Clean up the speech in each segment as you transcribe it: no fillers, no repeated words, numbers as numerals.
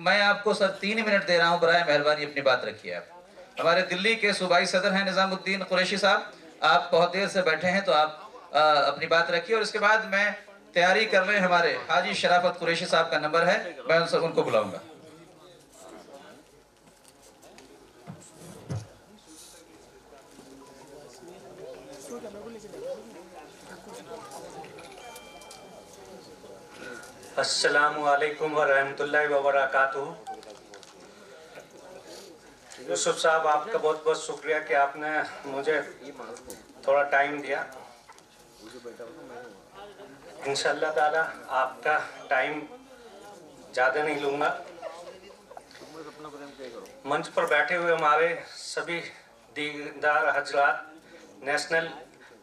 मैं आपको sir 3 minute दे रहा हूं, बराए मेहरबानी अपनी बात रखिए। आप हमारे दिल्ली के सूबाई सदर हैं निजामुद्दीन कुरैशी साहब, आप बहुत देर से बैठे हैं तो आप अपनी बात रखिए। और इसके बाद मैं तैयारी कर रहे हैं, हमारे हाजी शराफत कुरैशी साहब का नंबर है, मैं उनको बुलाऊंगा। अस्सलामु अलैकुम व रहमतुल्लाहि व बरकातुहू। यूसुफ साहब, आपका बहुत बहुत शुक्रिया कि आपने मुझे थोड़ा टाइम दिया। इंशाअल्लाह ताला आपका टाइम ज़्यादा नहीं लूँगा। मंच पर बैठे हुए हमारे सभी दीनदार हजरात, नेशनल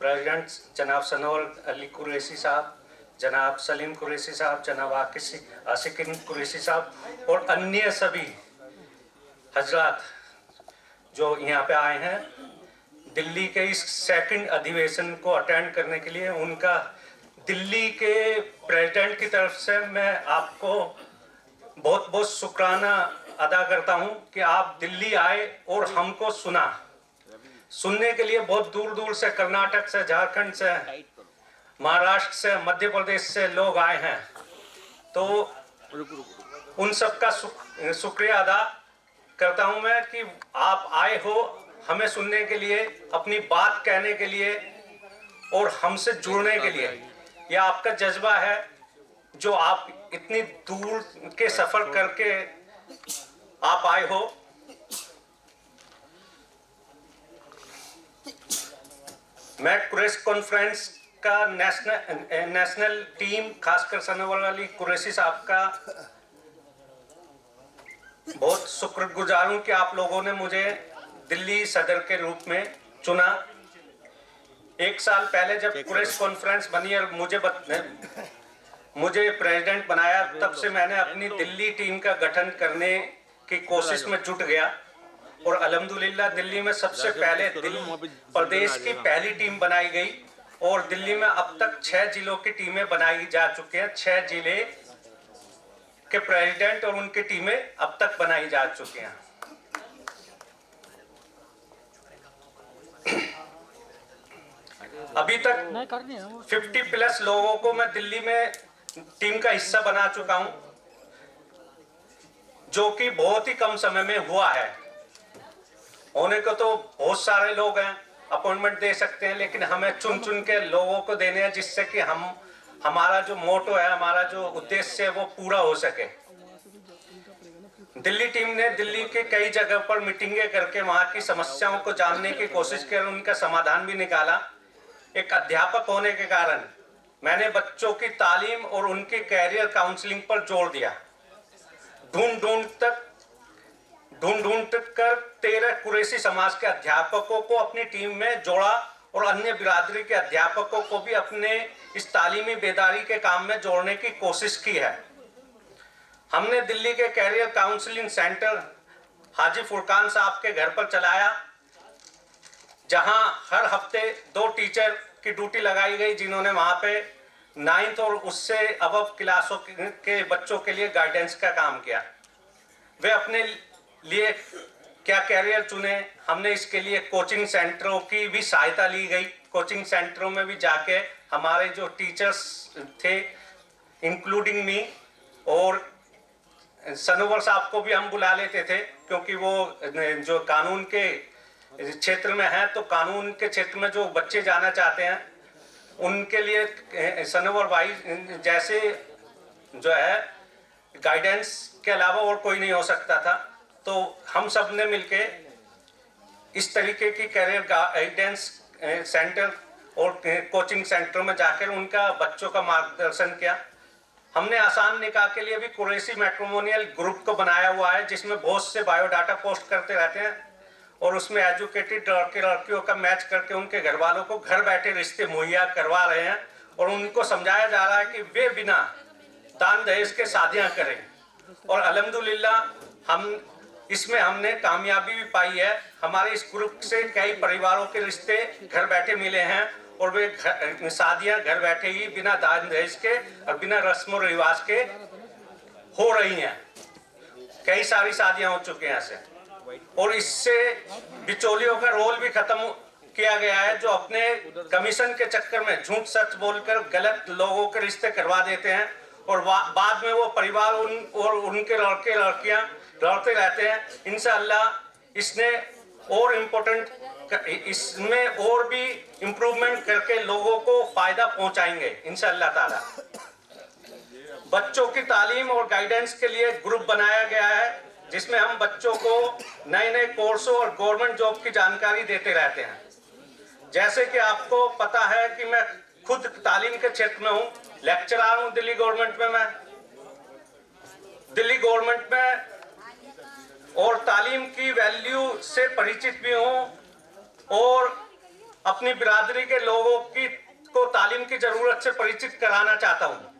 प्रेसिडेंट जनाब सनोवर अली कुरैशी साहब, जनाब सलीम कुरैशी साहब, जनाब आसिकिन कुरैशी साहब और अन्य सभी हजरात जो यहाँ पे आए हैं दिल्ली के इस सेकंड अधिवेशन को अटेंड करने के लिए, उनका दिल्ली के प्रेसिडेंट की तरफ से मैं आपको बहुत बहुत शुक्राना अदा करता हूँ कि आप दिल्ली आए और हमको सुनने के लिए बहुत दूर दूर से, कर्नाटक से, झारखंड से, महाराष्ट्र से, मध्य प्रदेश से लोग आए हैं। तो उन सब का शुक्रिया अदा करता हूं मैं कि आप आए हो हमें सुनने के लिए, अपनी बात कहने के लिए और हमसे जुड़ने के लिए। यह आपका जज्बा है जो आप इतनी दूर के सफर करके आप आए हो। मैं कुरैश कॉन्फ्रेंस का नेशनल टीम, खासकर सनोवर अली कुरैशी साहब का बहुत शुक्रगुजार हूं कि आप लोगों ने मुझे दिल्ली सदर के रूप में चुना। 1 साल पहले जब कुरैश कॉन्फ्रेंस बनी और मुझे प्रेसिडेंट बनाया, तब से मैंने अपनी दिल्ली टीम का गठन करने की कोशिश में जुट गया और अल्हम्दुलिल्लाह दिल्ली में सबसे पहले दिल्ली प्रदेश की पहली टीम बनाई गई और दिल्ली में अब तक 6 जिलों की टीमें बनाई जा चुकी हैं। 6 जिले के प्रेसिडेंट और उनकी टीमें अब तक बनाई जा चुकी हैं। अभी तक 50+ लोगों को मैं दिल्ली में टीम का हिस्सा बना चुका हूं, जो कि बहुत ही कम समय में हुआ है। होने को तो बहुत सारे लोग हैं, अपॉइंटमेंट दे सकते हैं, लेकिन हमें चुन चुन के लोगों को देने हैं जिससे कि हमारा जो मोटो है, हमारा जो उद्देश्य है वो पूरा हो सके। दिल्ली टीम ने दिल्ली के कई जगह पर मीटिंगें करके वहां की समस्याओं को जानने की कोशिश की और उनका समाधान भी निकाला। एक अध्यापक होने के कारण मैंने बच्चों की तालीम और उनके कैरियर काउंसलिंग पर जोर दिया। ढूंढ ढूंढ कर 13 कुरैशी समाज के अध्यापकों को अपनी टीम में जोड़ा और अन्य बिरादरी के अध्यापकों को भी अपने इस तालीमी बेदारी के काम में जोड़ने की कोशिश की है। हमने दिल्ली के कैरियर काउंसलिंग सेंटर हाजी फुरकान साहब के घर पर चलाया, जहां हर हफ्ते 2 टीचर की ड्यूटी लगाई गई, जिन्होंने वहां पे 9th और उससे अबव क्लासों के बच्चों के लिए गाइडेंस का काम किया। वे अपने लिए क्या कैरियर चुने, हमने इसके लिए कोचिंग सेंटरों की भी सहायता ली गई। कोचिंग सेंटरों में भी जाके हमारे जो टीचर्स थे, इंक्लूडिंग मी, और सनोवर साहब को भी हम बुला लेते थे, क्योंकि वो जो कानून के क्षेत्र में है, तो कानून के क्षेत्र में जो बच्चे जाना चाहते हैं उनके लिए सनोवर भाई जैसे जो है गाइडेंस के अलावा और कोई नहीं हो सकता था। तो हम सब ने मिलके इस तरीके की कैरियर गाइडेंस सेंटर और कोचिंग सेंटर में जाकर उनका बच्चों का मार्गदर्शन किया। हमने आसान निकाह के लिए भी कुरैशी मैट्रिमोनियल ग्रुप को बनाया हुआ है, जिसमें बहुत से बायोडाटा पोस्ट करते रहते हैं और उसमें एजुकेटेड लड़के लड़कियों का मैच करके उनके घर वालों को घर बैठे रिश्ते मुहैया करवा रहे हैं और उनको समझाया जा रहा है कि वे बिना दान दहेज के शादियां करें। और अल्हम्दुलिल्लाह हमने कामयाबी भी पाई है। हमारे इस ग्रुप से कई परिवारों के रिश्ते घर बैठे मिले हैं और वे शादियां घर बैठे ही बिना दान दहेज के और बिना रस्म और रिवाज के हो रही हैं। कई सारी शादियां हो चुकी हैं ऐसे, और इससे बिचौलियों का रोल भी खत्म किया गया है, जो अपने कमीशन के चक्कर में झूठ सच बोलकर गलत लोगों के रिश्ते करवा देते हैं और बाद में वो परिवार और उनके लड़के लड़कियां लड़ते रहते हैं। इंशाअल्लाह इसने और इसमें और भी इम्प्रूवमेंट करके लोगों को फायदा पहुंचाएंगे इंशाअल्लाह ताला। बच्चों की तालीम और गाइडेंस के लिए ग्रुप बनाया गया है, जिसमें हम बच्चों को नए नए कोर्सों और गवर्नमेंट जॉब की जानकारी देते रहते हैं। जैसे कि आपको पता है कि मैं खुद तालीम के क्षेत्र में हूँ, लेक्चरर हूँ दिल्ली गवर्नमेंट में, मैं दिल्ली गवर्नमेंट में, और तालीम की वैल्यू से परिचित भी हूँ और अपनी बिरादरी के लोगों को तालीम की जरूरत से परिचित कराना चाहता हूँ।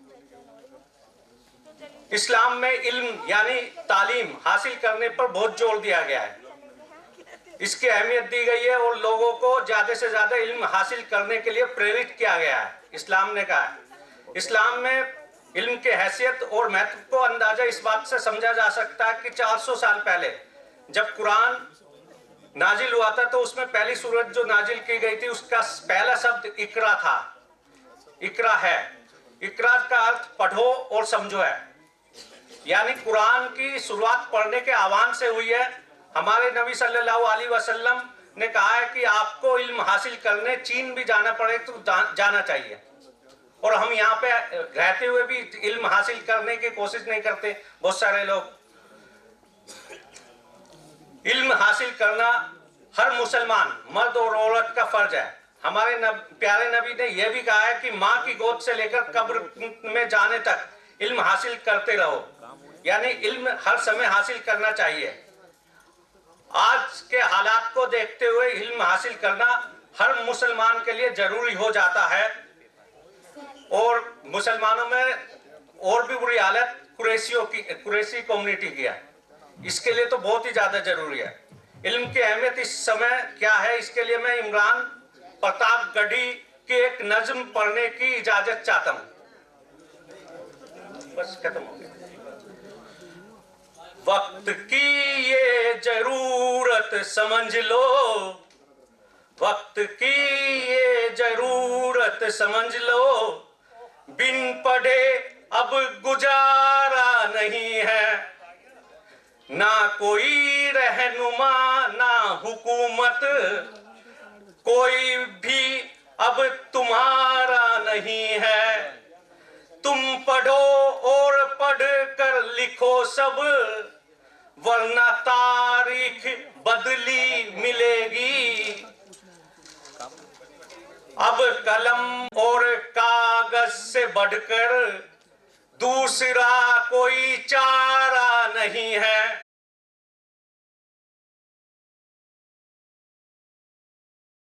इस्लाम में इल्म यानी तालीम हासिल करने पर बहुत जोर दिया गया है, इसकी अहमियत दी गई है और लोगों को ज्यादा से ज्यादा इल्म हासिल करने के लिए प्रेरित किया गया है। इस्लाम ने कहा है, इस्लाम में इल्म की हैसियत और महत्व को अंदाजा इस बात से समझा जा सकता है कि 400 साल पहले जब कुरान नाजिल हुआ था तो उसमें पहली सूरत जो नाजिल की गई थी उसका पहला शब्द इकरा था, इकरा है। इकरा का अर्थ पढ़ो और समझो है, यानी कुरान की शुरुआत पढ़ने के आह्वान से हुई है। हमारे नबी सल्लल्लाहु अलैहि वसल्लम ने कहा है कि आपको इल्म हासिल करने चीन भी जाना पड़े तो जाना चाहिए, और हम यहाँ पे रहते हुए भी इल्म हासिल करने की कोशिश नहीं करते। बहुत सारे लोग इल्म हासिल करना हर मुसलमान मर्द और औरत का फर्ज है। हमारे प्यारे नबी ने यह भी कहा है कि माँ की गोद से लेकर कब्र में जाने तक इल्म हासिल करते रहो, यानी इल्म हर समय हासिल करना चाहिए। आज के हालात को देखते हुए इल्म हासिल करना हर मुसलमान के लिए जरूरी हो जाता है, और मुसलमानों में और भी बुरी हालत कुरैशी कम्युनिटी की है, इसके लिए तो बहुत ही ज्यादा जरूरी है। इल्म की अहमियत इस समय क्या है, इसके लिए मैं इमरान प्रतापगढ़ी की एक नज्म पढ़ने की इजाजत चाहता हूँ। बस खत्म हो गया। वक्त की ये जरूरत समझ लो, वक्त की ये जरूरत समझ लो, बिन पढ़े अब गुजारा नहीं है। ना कोई रहनुमा ना हुकूमत, कोई भी अब तुम्हारा नहीं है। तुम पढ़ो और पढ़ कर लिखो सब, वरना तारीख बदली मिलेगी। अब कलम और कागज से बढ़कर दूसरा कोई चारा नहीं है।